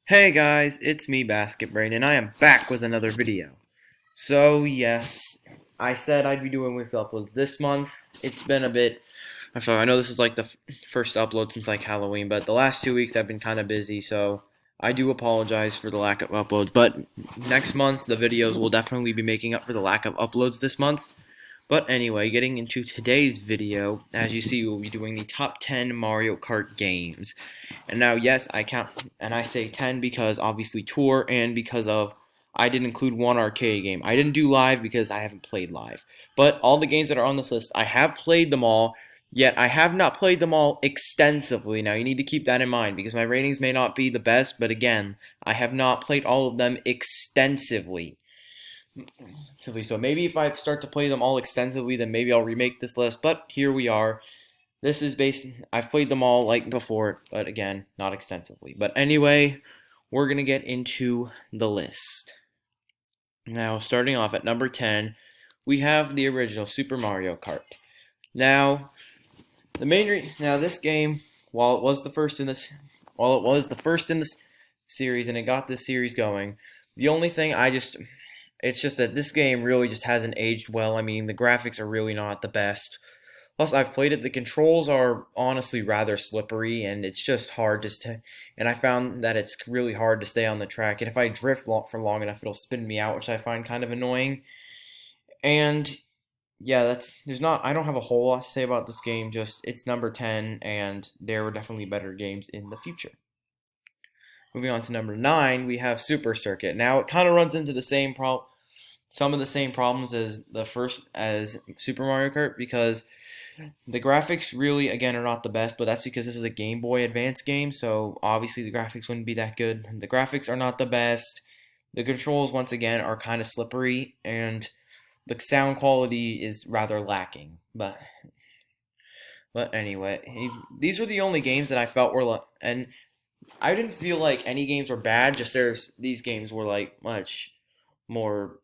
Hey guys, it's me, BasketBrain, and I am back with another video. So yes, I said I'd be doing weekly uploads this month. It's been a bit. I'm sorry, I know this is like the first upload since like Halloween, but the last 2 weeks I've been kind of busy, so I do apologize for the lack of uploads. But next month the videos will definitely be making up for the lack of uploads this month. But anyway, getting into today's video, as you see, we'll be doing the top 10 Mario Kart games. And now, yes, I count, and I say 10 because obviously tour and because of I did include one arcade game. I didn't do live because I haven't played live. But all the games that are on this list, I have played them all, yet I have not played them all extensively. Now, you need to keep that in mind because my ratings may not be the best, but again, I have not played all of them extensively. So maybe if I start to play them all extensively, then maybe I'll remake this list. But here we are. This is based. I've played them all like before, but again, not extensively. But anyway, we're gonna get into the list. Now, starting off at number 10, we have the original Super Mario Kart. Now, this game, while it was the first in this series, and it got this series going, the only thing it's just that this game really just hasn't aged well. I mean, the graphics are really not the best. Plus, I've played it. The controls are honestly rather slippery, and it's just hard to stay. And I found that it's really hard to stay on the track. And if I drift for long enough, it'll spin me out, which I find kind of annoying. And yeah, I don't have a whole lot to say about this game. Just it's number 10, and there were definitely better games in the future. Moving on to number 9, we have Super Circuit. Now it kind of runs into some of the same problems as Super Mario Kart because the graphics really, again, are not the best, but that's because this is a Game Boy Advance game, so obviously the graphics wouldn't be that good. The graphics are not the best. The controls, once again, are kind of slippery, and the sound quality is rather lacking. But anyway, these were the only games that I felt and I didn't feel like any games were bad. Just these games were like much more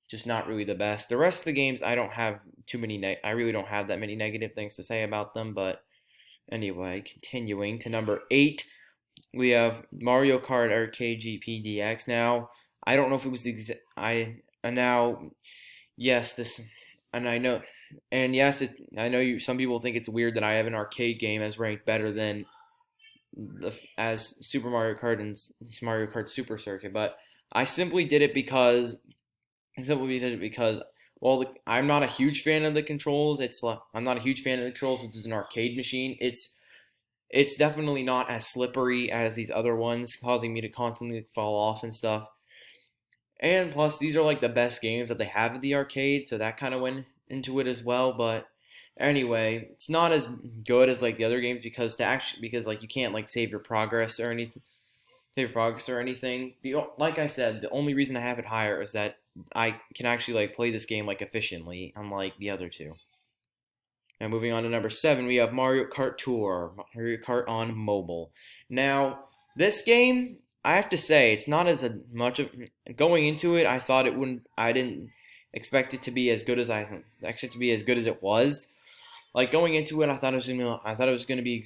just not really the best. The rest of the games, I don't have I really don't have that many negative things to say about them. But anyway, continuing to number 8, we have Mario Kart RGP DX. Now, I don't know if it was now, yes, this, and I know, and yes, I know some people think it's weird that I have an arcade game as ranked better than as Super Mario Kart and Mario Kart Super Circuit, but I simply did it because I'm not a huge fan of the controls. I'm not a huge fan of the controls. It's an arcade machine. It's definitely not as slippery as these other ones, causing me to constantly fall off and stuff. And plus, these are like the best games that they have at the arcade, so that kind of went into it as well. But anyway, it's not as good as like the other games because like you can't like save your progress or anything. Like I said, the only reason I have it higher is that I can actually like play this game like efficiently, unlike the other two. Now moving on to number 7, we have Mario Kart Tour, Mario Kart on mobile. Now this game, I have to say, it's not as much of going into it. I thought it wouldn't. I didn't expect it to be as good as it was. Like going into it, I thought it was gonna be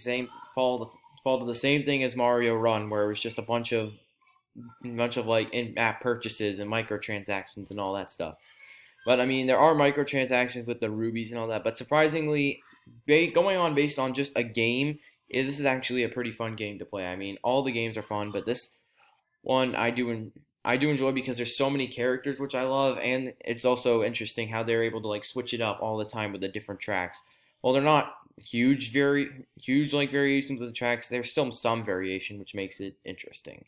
fall to the same thing as Mario Run, where it was just a bunch of like in-app purchases and microtransactions and all that stuff. But I mean, there are microtransactions with the rubies and all that. But surprisingly, going on based on just a game, this is actually a pretty fun game to play. I mean, all the games are fun, but this one I do enjoy because there's so many characters which I love, and it's also interesting how they're able to like switch it up all the time with the different tracks. Well, they're not very huge like variations of the tracks. There's still some variation, which makes it interesting.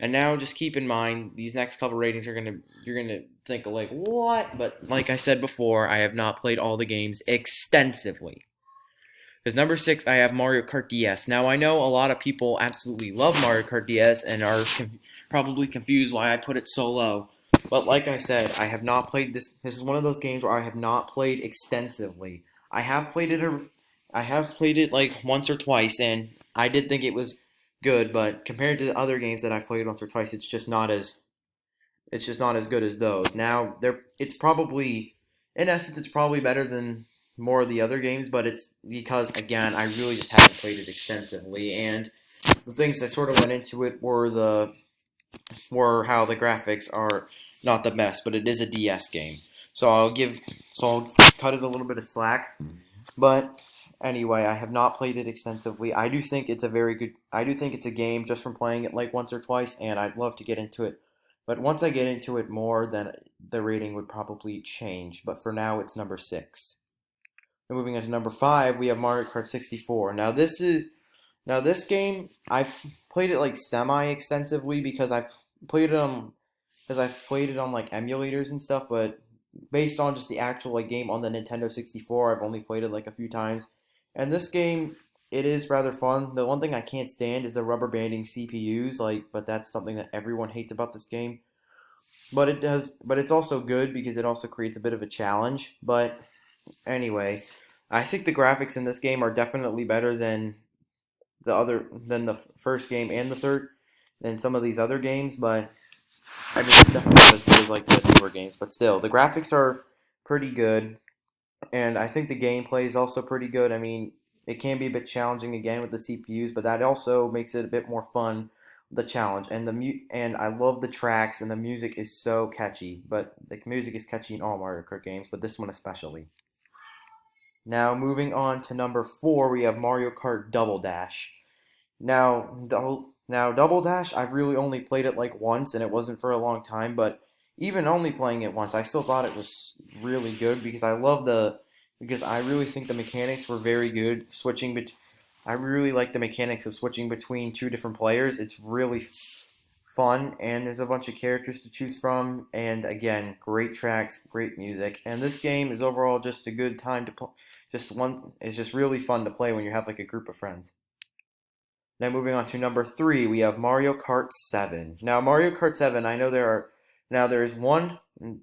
And now just keep in mind these next couple ratings you're gonna think like what? But like I said before, I have not played all the games extensively. Because number 6, I have Mario Kart DS. Now I know a lot of people absolutely love Mario Kart DS and are probably confused why I put it so low. But like I said, I have not played this. This is one of those games where I have not played extensively. I have played it like once or twice, and I did think it was good. But compared to other games that I've played once or twice, it's just not as good as those. Now it's probably in essence it's probably better than more of the other games, but it's because again I really just haven't played it extensively, and the things that sort of went into it were how the graphics are not the best, but it is a DS game. So I'll cut it a little bit of slack. But anyway, I have not played it extensively. I do think it's a very good. I do think it's a game just from playing it like once or twice, and I'd love to get into it. But once I get into it more, then the rating would probably change. But for now, it's number 6. And moving on to number 5, we have Mario Kart 64. Now this game I've played it like semi extensively played it on because I've played it on like emulators and stuff, but based on just the actual like game on the Nintendo 64, I've only played it like a few times. And this game, it is rather fun. The one thing I can't stand is the rubber banding CPUs, but that's something that everyone hates about this game. But it's also good because it also creates a bit of a challenge. But anyway, I think the graphics in this game are definitely better than the first game and the third than some of these other games, but I mean, it's definitely not as good as like the newer games, but still, the graphics are pretty good, and I think the gameplay is also pretty good. I mean, it can be a bit challenging again with the CPUs, but that also makes it a bit more fun, the challenge. And I love the tracks, and the music is so catchy. But the music is catchy in all Mario Kart games, but this one especially. Now, moving on to number 4, we have Mario Kart Double Dash. Now Double Dash, I've really only played it like once, and it wasn't for a long time. But even only playing it once, I still thought it was really good because I really think the mechanics were very good. I really like the mechanics of switching between two different players. It's really fun, and there's a bunch of characters to choose from. And again, great tracks, great music, and this game is overall just a good time to play. It's just really fun to play when you have like a group of friends. Now moving on to number 3, we have Mario Kart 7. Now Mario Kart 7, I know there is one.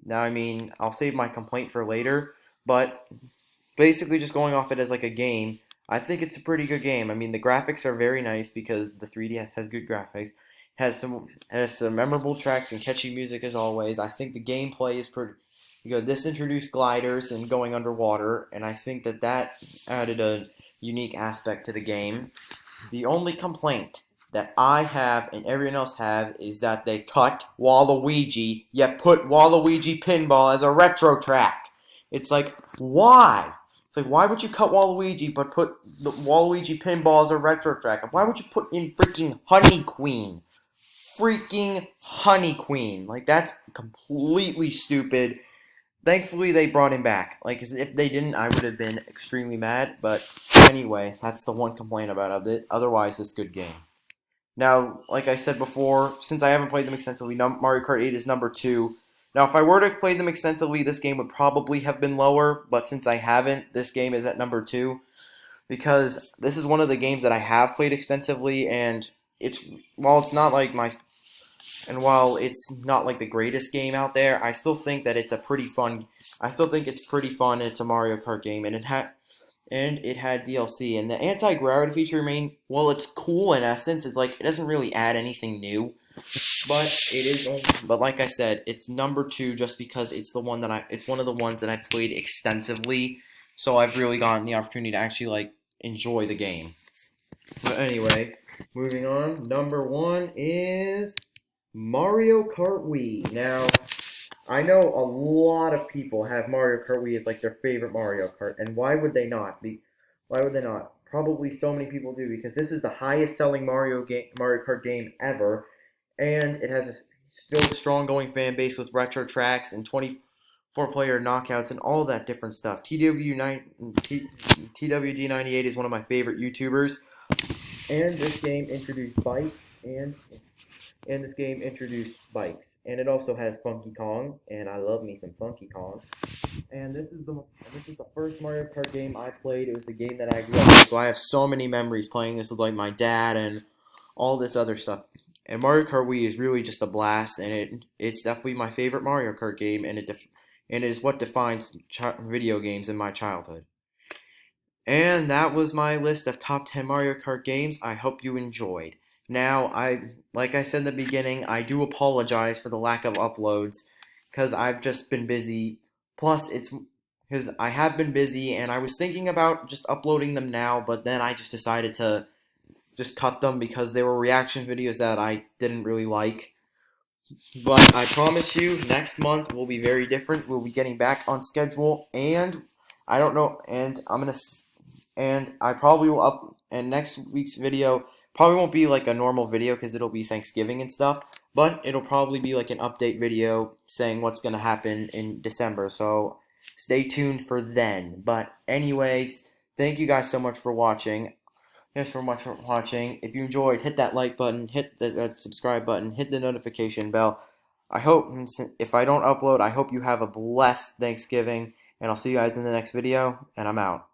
Now I mean I'll save my complaint for later, but basically just going off it as like a game, I think it's a pretty good game. I mean the graphics are very nice because the 3DS has good graphics. Has some memorable tracks and catchy music as always. I think the gameplay is pretty good. This introduced gliders and going underwater, and I think that added a unique aspect to the game. The only complaint that I have and everyone else have is that they cut Waluigi, yet put Waluigi Pinball as a retro track. It's like, why? It's like, why would you cut Waluigi but put the Waluigi Pinball as a retro track? And why would you put in freaking Honey Queen? Freaking Honey Queen. Like, that's completely stupid. Thankfully, they brought him back. Like, if they didn't, I would have been extremely mad. But anyway, that's the one complaint about it. Otherwise, it's a good game. Now, like I said before, since I haven't played them extensively, Mario Kart 8 is number 2. Now, if I were to play them extensively, this game would probably have been lower. But since I haven't, this game is at number 2. Because this is one of the games that I have played extensively. And while it's not like while it's not like the greatest game out there, I still think that it's a pretty fun. I still think it's pretty fun. It's a Mario Kart game, and it had DLC. And the anti-gravity feature, well, it's cool in essence. It's like it doesn't really add anything new, but it is. But like I said, it's number 2 just because it's one of the ones that I played extensively. So I've really gotten the opportunity to actually like enjoy the game. But anyway, moving on. Number 1 is Mario Kart Wii. Now, I know a lot of people have Mario Kart Wii as like their favorite Mario Kart, and why would they not? Why would they not? Probably so many people do because this is the highest selling Mario Kart game ever, and it has a still strong going fan base with retro tracks and 24-player knockouts and all that different stuff. TWD98 is one of my favorite YouTubers, and this game introduced bikes and this game introduced bikes. And it also has Funky Kong, and I love me some Funky Kong. And this is the first Mario Kart game I played. It was the game that I grew up with, so I have so many memories playing this with like my dad and all this other stuff. And Mario Kart Wii is really just a blast, and it's definitely my favorite Mario Kart game, and it is what defines video games in my childhood. And that was my list of top 10 Mario Kart games. I hope you enjoyed. Now, like I said in the beginning, I do apologize for the lack of uploads because I've just been busy. Plus, it's because I have been busy and I was thinking about just uploading them now, but then I just decided to just cut them because they were reaction videos that I didn't really like. But I promise you, next month will be very different. We'll be getting back on schedule, and I don't know, and I probably will and next week's video probably won't be like a normal video because it'll be Thanksgiving and stuff, but it'll probably be like an update video saying what's going to happen in December, so stay tuned for then. But anyways, thank you guys so much for watching. Thanks so much for watching. If you enjoyed, hit that like button, hit that subscribe button, hit the notification bell. I hope, if I don't upload, I hope you have a blessed Thanksgiving, and I'll see you guys in the next video, and I'm out.